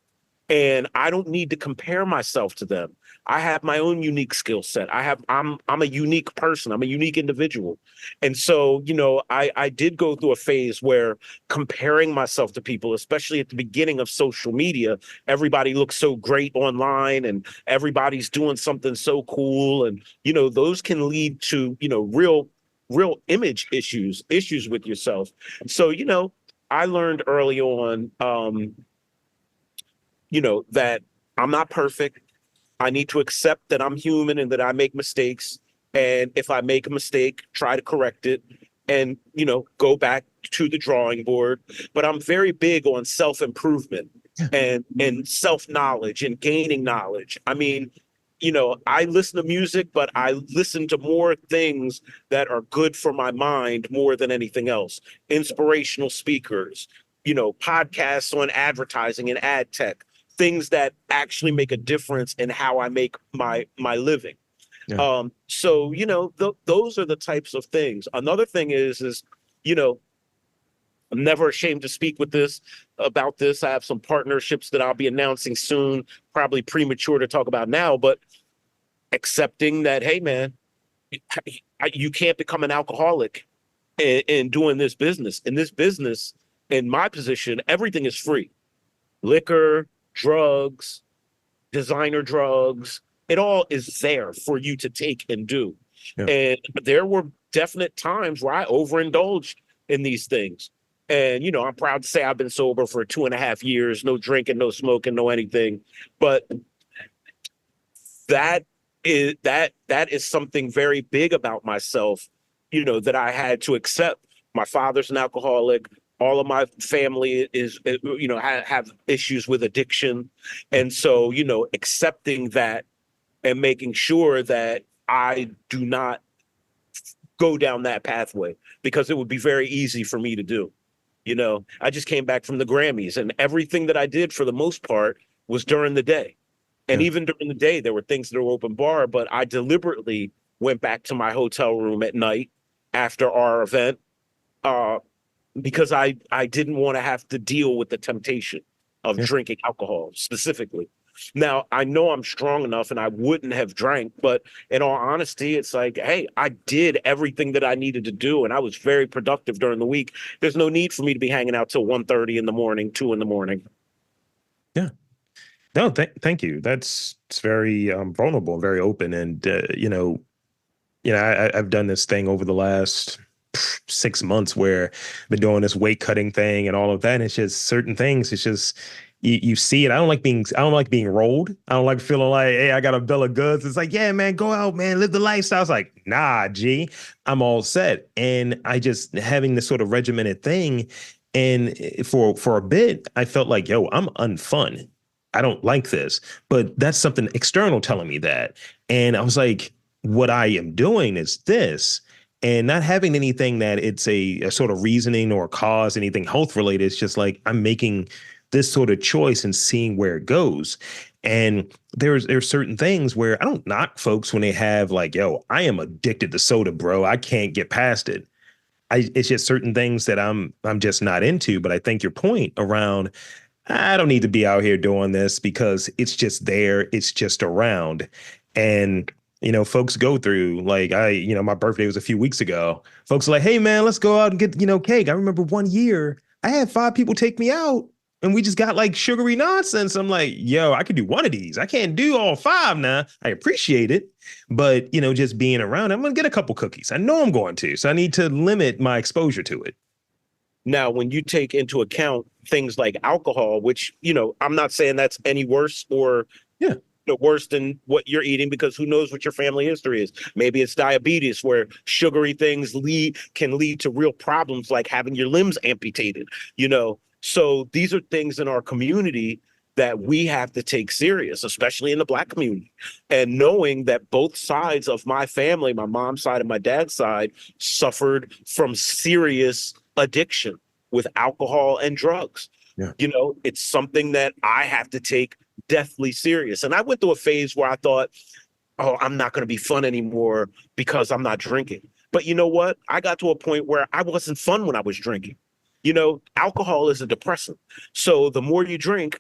and I don't need to compare myself to them. I have my own unique skill set. I'm a unique person. I'm a unique individual. And so, I did go through a phase where comparing myself to people, especially at the beginning of social media, everybody looks so great online and everybody's doing something so cool. And, those can lead to, real image issues with yourself. So, I learned early on, that I'm not perfect. I need to accept that I'm human and that I make mistakes. And if I make a mistake, try to correct it and, go back to the drawing board. But I'm very big on self-improvement and self-knowledge and gaining knowledge. I mean, I listen to music, but I listen to more things that are good for my mind more than anything else. Inspirational speakers, podcasts on advertising and ad tech, things that actually make a difference in how I make my living. Yeah. So those are the types of things. Another thing is you know I'm never ashamed to speak about this. I have some partnerships that I'll be announcing soon, probably premature to talk about now, but accepting that, hey man, you can't become an alcoholic in doing this business. In this business, in my position, everything is free. Liquor, drugs, designer drugs, it all is there for you to take and do. Yeah. And there were definite times where I overindulged in these things. And, I'm proud to say I've been sober for 2.5 years, no drinking, no smoking, no anything. But that is something very big about myself, that I had to accept. My father's an alcoholic. All of my family have issues with addiction. And so, accepting that and making sure that I do not go down that pathway, because it would be very easy for me to do. I just came back from the Grammys, and everything that I did for the most part was during the day. And Yeah. even during the day, there were things that were open bar, but I deliberately went back to my hotel room at night after our event, uh, because I didn't want to have to deal with the temptation of Yeah. drinking alcohol specifically. Now, I know I'm strong enough and I wouldn't have drank, but in all honesty, it's like, hey, I did everything that I needed to do and I was very productive during the week. There's no need for me to be hanging out till 1:30 in the morning, 2 in the morning. Yeah. No, thank you. It's very vulnerable, very open, and I've done this thing over the last 6 months where I've been doing this weight cutting thing and all of that. And it's just certain things. It's just you see it. I don't like being rolled. I don't like feeling like, hey, I got a bill of goods. It's like, yeah, man, go out, man, live the lifestyle. It's like, nah, G, I'm all set. And I just having this sort of regimented thing. And for a bit, I felt like, yo, I'm unfun. I don't like this. But that's something external telling me that. And I was like, what I am doing is this, and not having anything that it's a sort of reasoning or cause, anything health related. It's just like I'm making this sort of choice and seeing where it goes. And there's certain things where I don't knock folks when they have like, yo, I am addicted to soda, bro. I can't get past it. It's just certain things that I'm just not into. But I think your point around, I don't need to be out here doing this because it's just there. It's just around. And, folks go through like my birthday was a few weeks ago. Folks are like, hey, man, let's go out and get, cake. I remember one year I had 5 people take me out and we just got like sugary nonsense. I'm like, yo, I could do one of these. I can't do all 5 now. I appreciate it. But, just being around, I'm going to get a couple cookies. I know I'm going to. So I need to limit my exposure to it. Now, when you take into account things like alcohol, which, I'm not saying that's any worse or Yeah. worse than what you're eating, because who knows what your family history is. Maybe it's diabetes, where sugary things can lead to real problems like having your limbs amputated, So these are things in our community that we have to take serious, especially in the Black community. And knowing that both sides of my family, my mom's side and my dad's side, suffered from serious addiction with alcohol and drugs. Yeah. It's something that I have to take deathly serious. And I went through a phase where I thought, oh, I'm not going to be fun anymore because I'm not drinking. But you know what? I got to a point where I wasn't fun when I was drinking. Alcohol is a depressant. So the more you drink,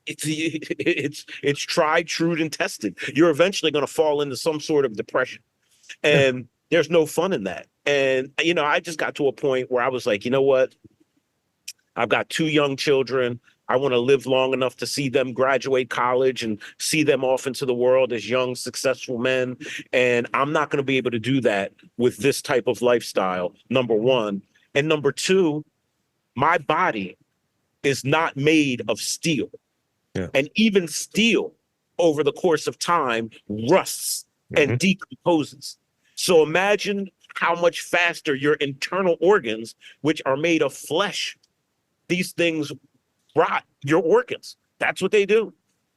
it's tried, true, and tested. You're eventually going to fall into some sort of depression. Yeah. And there's no fun in that. And, I just got to a point where I was like, you know what? I've got 2 young children. I want to live long enough to see them graduate college and see them off into the world as young, successful men. And I'm not going to be able to do that with this type of lifestyle, number one. And number two, My body is not made of steel. Yeah. And even steel over the course of time rusts and Hmm. decomposes. So imagine how much faster your internal organs, which are made of flesh, these things rot your organs. That's what they do.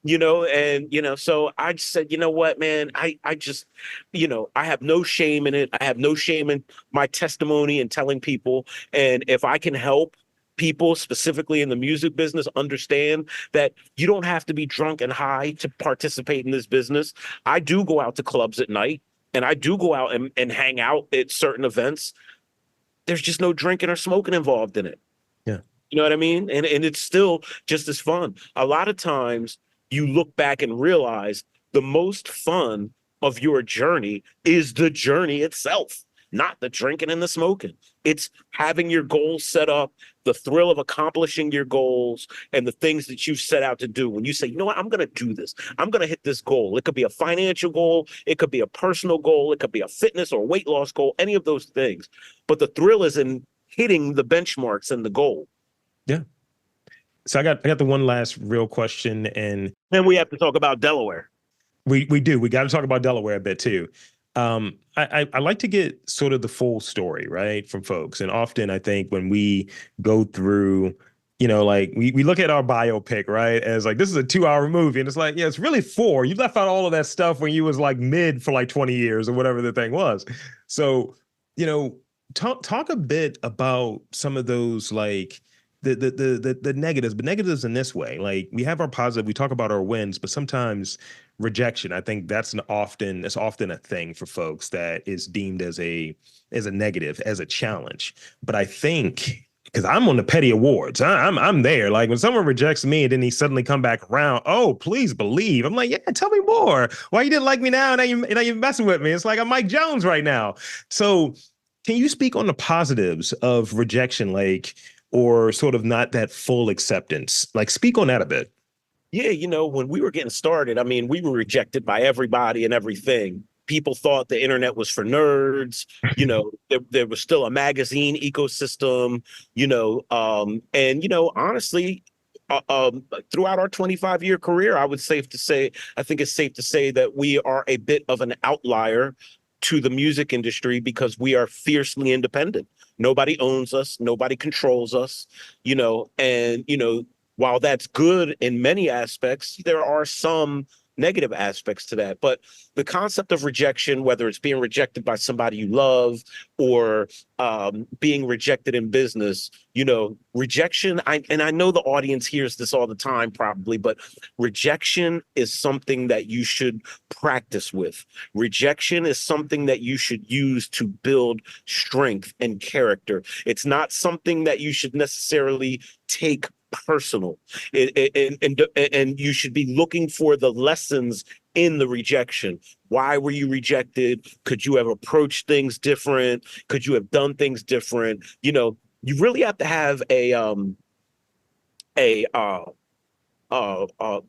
So I just said, you know what, man, I just, I have no shame in it. I have no shame in my testimony and telling people. And if I can help people specifically in the music business understand that you don't have to be drunk and high to participate in this business. I do go out to clubs at night and I do go out and hang out at certain events. There's just no drinking or smoking involved in it. Yeah. You know what I mean? And it's still just as fun. A lot of times you look back and realize the most fun of your journey is the journey itself, not the drinking and the smoking. It's having your goals set up, the thrill of accomplishing your goals and the things that you've set out to do. When you say, you know what, I'm going to do this. I'm going to hit this goal. It could be a financial goal. It could be a personal goal. It could be a fitness or weight loss goal, any of those things. But the thrill is in hitting the benchmarks and the goal. Yeah. So I got the one last real question, and Then we have to talk about Delaware. we got to talk about Delaware a bit too. I like to get sort of the full story, right, from folks. And often I think when we go through, like we look at our biopic, right, as like, this is a 2 hour movie. And it's like, yeah, it's really 4. You left out all of that stuff when you was like mid for like 20 years or whatever the thing was. So, you know, talk a bit about some of those, like the negatives, but negatives in this way. Like, we have our positive, we talk about our wins, but sometimes rejection, I think it's often a thing for folks that is deemed as a negative, as a challenge. But I think, because I'm on the petty awards, I'm there. Like, when someone rejects me and then he suddenly come back around, oh, please believe. I'm like, yeah, tell me more. Why you didn't like me now? Now you're messing with me. It's like I'm Mike Jones right now. So can you speak on the positives of rejection, like, or sort of not that full acceptance? Like, speak on that a bit. Yeah, when we were getting started, I mean, we were rejected by everybody and everything. People thought the internet was for nerds. There was still a magazine ecosystem, honestly, throughout our 25-year career, I think it's safe to say that we are a bit of an outlier to the music industry because we are fiercely independent. Nobody owns us, nobody controls us, and while that's good in many aspects, there are some negative aspects to that. But the concept of rejection, whether it's being rejected by somebody you love or being rejected in business, rejection, and I know the audience hears this all the time probably, but rejection is something that you should practice with. Rejection is something that you should use to build strength and character. It's not something that you should necessarily take personal. And you should be looking for the lessons in the rejection. Why were you rejected? Could you have approached things different? Could you have done things different? You really have to have a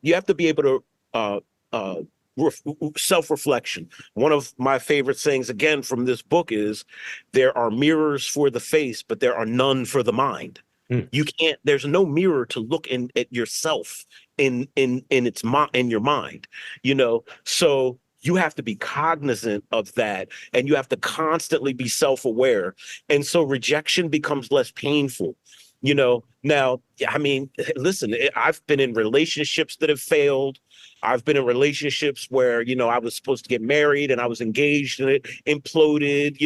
you have to be able to self-reflection. One of my favorite sayings, again, from this book is, there are mirrors for the face, but there are none for the mind. Mm. You can't, there's no mirror to look in at yourself in your mind, so you have to be cognizant of that, and you have to constantly be self-aware. And so rejection becomes less painful. Now, I mean, listen, I've been in relationships that have failed. I've been in relationships where, I was supposed to get married and I was engaged and it imploded.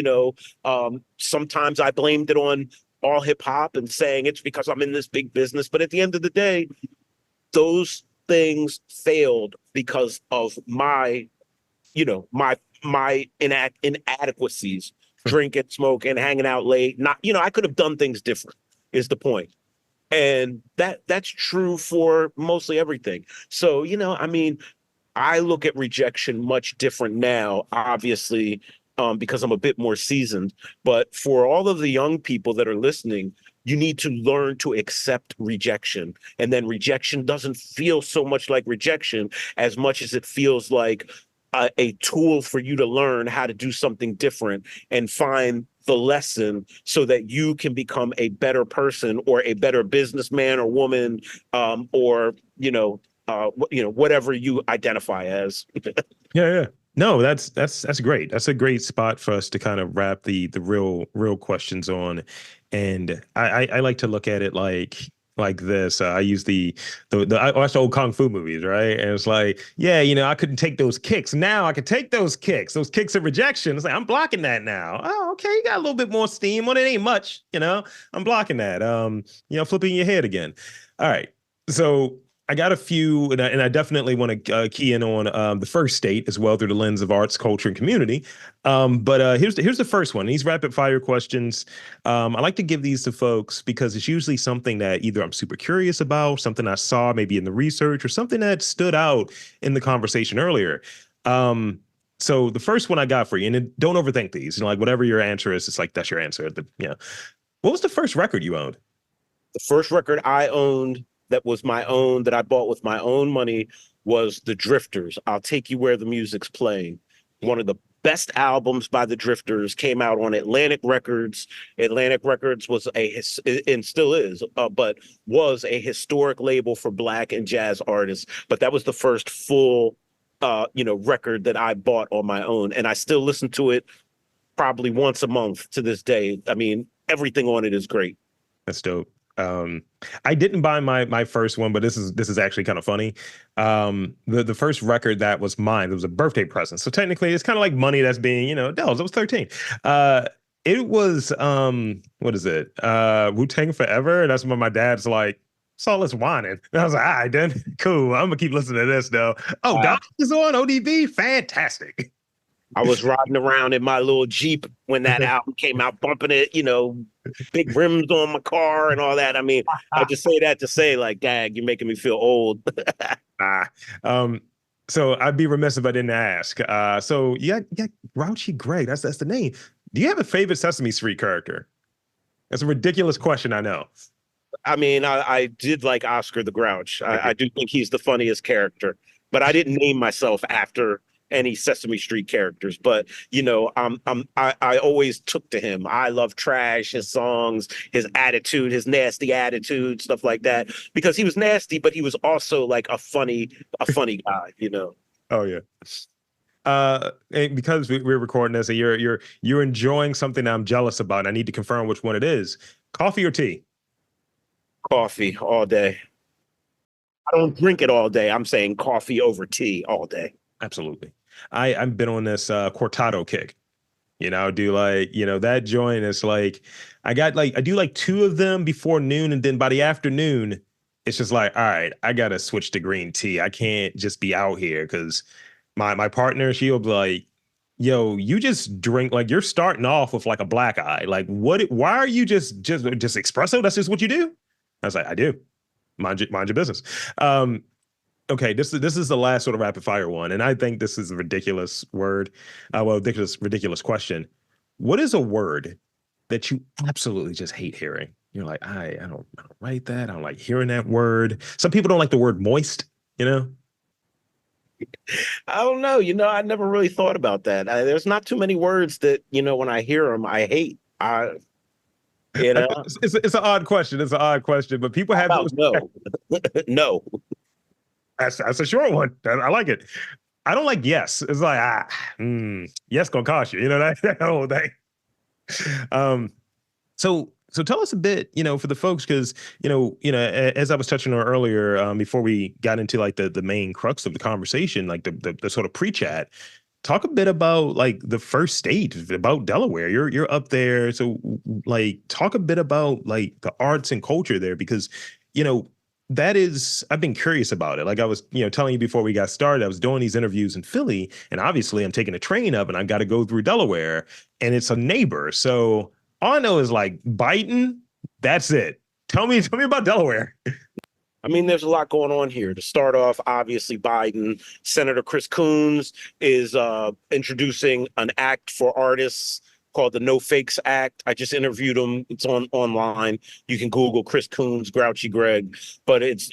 Sometimes I blamed it on all hip hop and saying it's because I'm in this big business. But at the end of the day, those things failed because of my, my inadequacies, drinking, smoking, hanging out late. Not, I could have done things different, is the point. And that's true for mostly everything. So, I mean, I look at rejection much different now, obviously, because I'm a bit more seasoned. But for all of the young people that are listening, you need to learn to accept rejection. And then rejection doesn't feel so much like rejection as much as it feels like a tool for you to learn how to do something different and find the lesson so that you can become a better person or a better businessman or woman, or whatever you identify as. Yeah, yeah. No, that's great. That's a great spot for us to kind of wrap the real questions on. And I like to look at it like this. I use the I watch the old kung fu movies, right? And it's like, yeah, I couldn't take those kicks. Now I can take those kicks of rejection. It's like I'm blocking that now. Oh, okay, you got a little bit more steam. Well, it ain't much, I'm blocking that. Flipping your head again. All right. So I got a few, and I definitely want to key in on the first state as well through the lens of arts, culture, and community. But here's the first one. These rapid fire questions. I like to give these to folks because it's usually something that either I'm super curious about, something I saw maybe in the research, or something that stood out in the conversation earlier. So the first one I got for you, and don't overthink these. Like whatever your answer is, it's like that's your answer. What was the first record you owned? The first record I owned that was my own, that I bought with my own money, was The Drifters. I'll Take You Where the Music's Playing. One of the best albums by The Drifters came out on Atlantic Records. Atlantic Records was and still is, but was a historic label for Black and jazz artists. But that was the first full, record that I bought on my own. And I still listen to it probably once a month to this day. I mean, everything on it is great. That's dope. I didn't buy my first one, but this is actually kind of funny. The first record that was mine, it was a birthday present. So technically it's kind of like money that's being, Dells. I was 13. It was what is it? Wu-Tang Forever. And that's when my dad's like, saw us whining. And I was like, all right, then cool. I'm gonna keep listening to this though. Oh, Doc is on ODB. Fantastic. I was riding around in my little Jeep when that album came out, bumping it, big rims on my car and all that. I mean, I just say that to say, like, gag, you're making me feel old. So I'd be remiss if I didn't ask. So yeah, Grouchy Greg, that's the name. Do you have a favorite Sesame Street character? That's a ridiculous question, I know. I mean, I did like Oscar the Grouch. I do think he's the funniest character, but I didn't name myself after any Sesame Street characters, but I always took to him. I love Trash, his songs, his attitude, his nasty attitude, stuff like that. Because he was nasty, but he was also like a funny guy. Oh yeah. And because we're recording this, and you're enjoying something that I'm jealous about. I need to confirm which one it is. Coffee or tea? Coffee all day. I don't drink it all day. I'm saying coffee over tea all day. Absolutely. I've been on this cortado kick. I do like, that joint is like I do like two of them before noon, and then by the afternoon, it's just like, all right, I gotta switch to green tea. I can't just be out here because my partner, she'll be like, yo, you just drink like you're starting off with like a black eye. Like, why are you just espresso? That's just what you do? I was like, I do. Mind your business. Okay, this is the last sort of rapid fire one, and I think this is a ridiculous word. Ridiculous question. What is a word that you absolutely just hate hearing? You're like, I don't write that. I don't like hearing that word. Some people don't like the word moist. I don't know. I never really thought about that. There's not too many words that when I hear them, I hate. It's an odd question. It's an odd question, but people have those. No, no. That's a short one. I like it. I don't like yes. It's like yes gonna cost you. That whole thing. So tell us a bit, for the folks, because as I was touching on earlier, before we got into like the main crux of the conversation, like the sort of pre-chat. Talk a bit about like the first state, about Delaware. You're up there, so like talk a bit about like the arts and culture there, because that is, I've been curious about it. Like I was, telling you before we got started, I was doing these interviews in Philly, and obviously I'm taking a train up and I've got to go through Delaware, and it's a neighbor. So all I know is like biting. That's it. Tell me about Delaware. I mean, there's a lot going on here. To start off, obviously, Biden, Senator Chris Coons is introducing an act for artists called the No Fakes Act. I just interviewed him. It's online. You can Google Chris Coons, Grouchy Greg. But it's,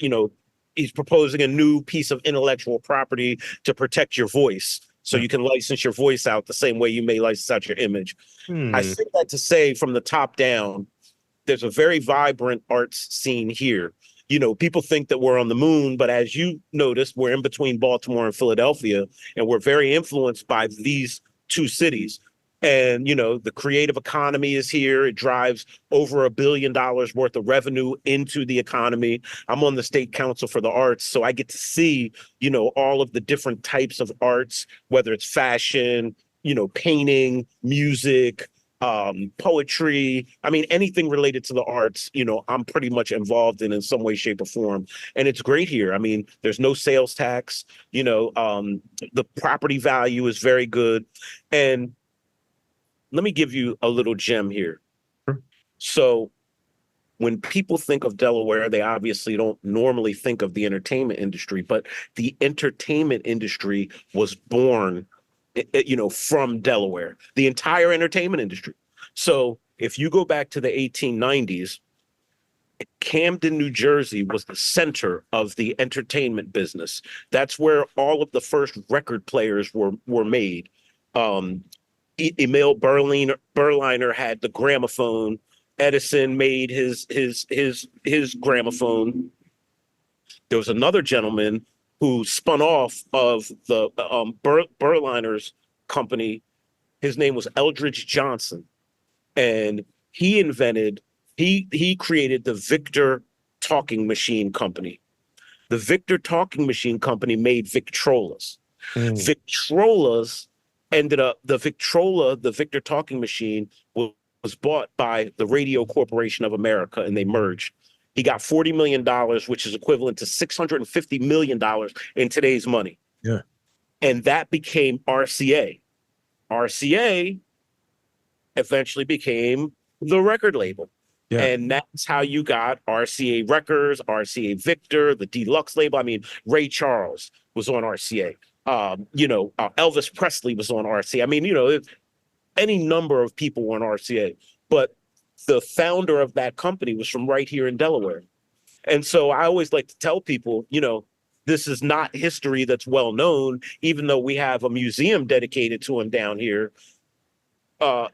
he's proposing a new piece of intellectual property to protect your voice. So Yeah. you can license your voice out the same way you may license out your image. I Hmm. say that to say from the top down, there's a very vibrant arts scene here. People think that we're on the moon, but as you noticed, we're in between Baltimore and Philadelphia, and we're very influenced by these two cities. And, the creative economy is here. It drives over $1 billion worth of revenue into the economy. I'm on the state council for the arts, so I get to see, all of the different types of arts, whether it's fashion, painting, music, poetry. I mean, anything related to the arts, I'm pretty much involved in some way, shape, or form. And it's great here. I mean, there's no sales tax, the property value is very good. And let me give you a little gem here. So when people think of Delaware, they obviously don't normally think of the entertainment industry, but the entertainment industry was born, from Delaware, the entire entertainment industry. So if you go back to the 1890s, Camden, New Jersey was the center of the entertainment business. That's where all of the first record players were made. Um, Emil Berliner had the gramophone. Edison made his gramophone. There was another gentleman who spun off of the Berliner's company. His name was Eldridge Johnson, and he invented he created the Victor Talking Machine Company. The Victor Talking Machine Company made Victrolas. Hmm. Victrolas ended up the Victor Talking Machine was bought by the Radio Corporation of America, and they merged. He got $40 million, which is equivalent to $650 million in today's money. Yeah. And that became RCA. RCA eventually became the record label. Yeah. And that's how you got RCA Records, RCA Victor, the deluxe label. I mean, Ray Charles was on RCA. Elvis Presley was on RCA. I mean, any number of people were on RCA. But the founder of that company was from right here in Delaware. And so I always like to tell people, this is not history that's well known, even though we have a museum dedicated to him down here. Uh,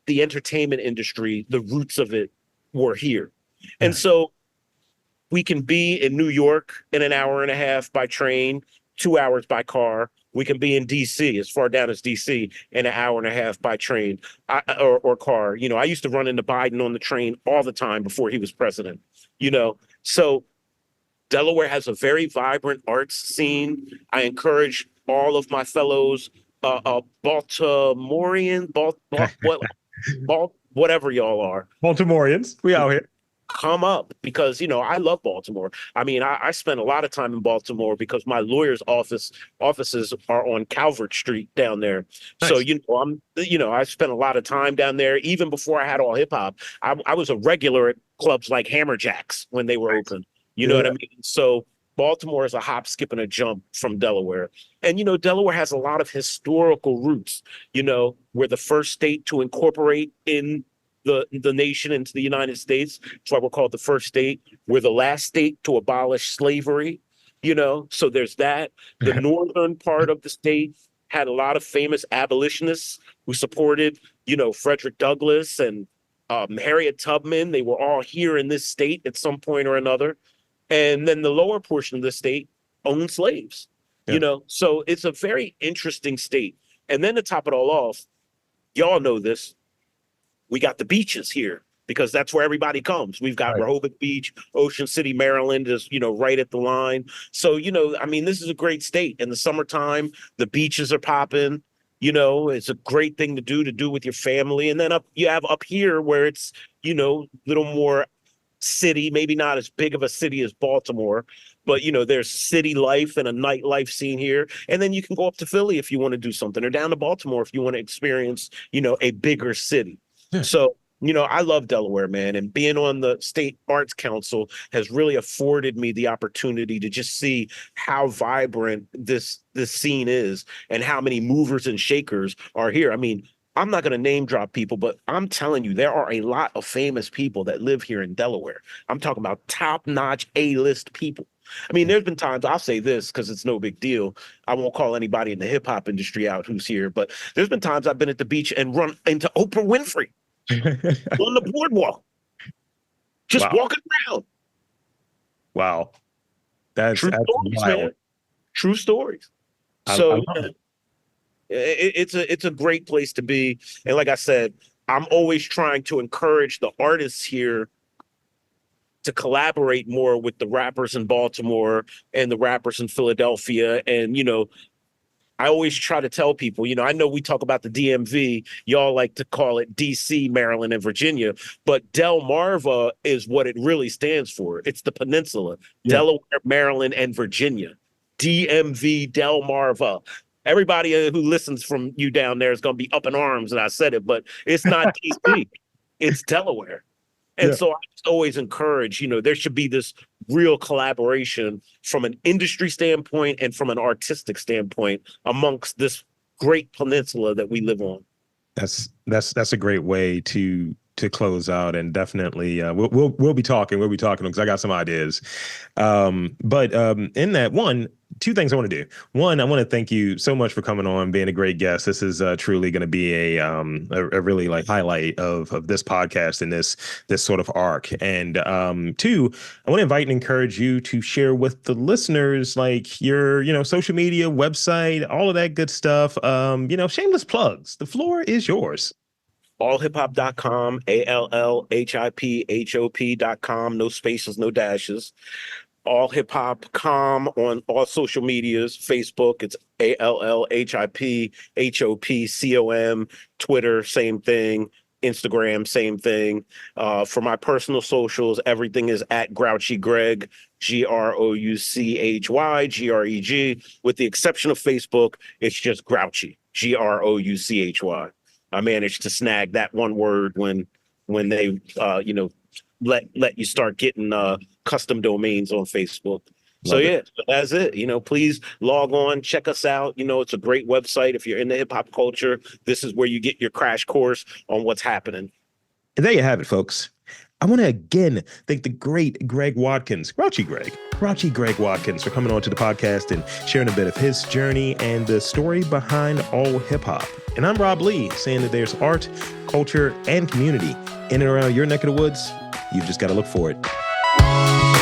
the entertainment industry, the roots of it were here. And Yeah. so we can be in New York in an hour and a half by train, 2 hours by car. We can be in DC, as far down as DC, in an hour and a half by train or car. I used to run into Biden on the train all the time before he was president. So Delaware has a very vibrant arts scene. I encourage all of my fellows, Baltimorean, whatever y'all are, Baltimoreans, we out here. come up because I love Baltimore. I mean, I spent a lot of time in Baltimore because my lawyer's offices are on Calvert Street down there. So Nice. I spent a lot of time down there even before I had all hip hop. I was a regular at clubs like Hammerjacks when they were open. You know Yeah. what I mean? So Baltimore is a hop, skip, and a jump from Delaware. And Delaware has a lot of historical roots. We're the first state to incorporate in the nation into the United States. That's why we're called the first state. We're the last state to abolish slavery, so there's that. The northern part of the state had a lot of famous abolitionists who supported, Frederick Douglass and Harriet Tubman. They were all here in this state at some point or another. And then the lower portion of the state owned slaves, Yeah. So it's a very interesting state. And then to top it all off, y'all know this, we got the beaches here because that's where everybody comes. We've got Right. Rehoboth Beach, Ocean City, Maryland is, right at the line. So, I mean, this is a great state. In the summertime, the beaches are popping. It's a great thing to do with your family. And then you have up here where it's, little more city, maybe not as big of a city as Baltimore, but there's city life and a nightlife scene here. And then you can go up to Philly if you want to do something, or down to Baltimore if you want to experience, a bigger city. Yeah. So, I love Delaware, man, and being on the State Arts Council has really afforded me the opportunity to just see how vibrant this scene is and how many movers and shakers are here. I mean, I'm not going to name drop people, but I'm telling you, there are a lot of famous people that live here in Delaware. I'm talking about top-notch A-list people. I mean, there's been times I'll say this because it's no big deal. I won't call anybody in the hip hop industry out who's here, but there's been times I've been at the beach and run into Oprah Winfrey on the boardwalk, just Wow. walking around. Wow. That's True stories, wild. man. True stories. I So love it. it's a great place to be. And like I said, I'm always trying to encourage the artists here to collaborate more with the rappers in Baltimore and the rappers in Philadelphia. And, I always try to tell people, I know we talk about the DMV, y'all like to call it DC, Maryland, and Virginia, but Delmarva is what it really stands for. It's the peninsula, Yeah. Delaware, Maryland, and Virginia. DMV, Delmarva. Everybody who listens from you down there is going to be up in arms that I said it, but it's not DC, it's Delaware. And Yeah. so I just always encourage, there should be this real collaboration from an industry standpoint and from an artistic standpoint amongst this great peninsula that we live on. That's a great way to close out, and definitely we'll be talking because I got some ideas. But in that two things I want to do. One, I want to thank you so much for coming on, being a great guest. This is truly going to be a really like highlight of this podcast and this sort of arc. And two, I want to invite and encourage you to share with the listeners like your social media, website, all of that good stuff. Shameless plugs. The floor is yours. Allhiphop.com, ALLHIPHOP.com, no spaces, no dashes. Allhiphop.com on all social medias, Facebook, it's ALLHIPHOPCOM, Twitter, same thing, Instagram, same thing. For my personal socials, everything is at Grouchy Greg, GROUCHY, with the exception of Facebook, it's just Grouchy, GROUCHY. I managed to snag that one word when they let you start getting custom domains on Facebook. Love it. So that's it. Please log on, check us out. It's a great website. If you're into hip hop culture, this is where you get your crash course on what's happening. And there you have it, folks. I want to again thank the great Greg Watkins, Grouchy Greg Watkins, for coming on to the podcast and sharing a bit of his journey and the story behind all hip hop. And I'm Rob Lee, saying that there's art, culture, and community in and around your neck of the woods. You've just got to look for it.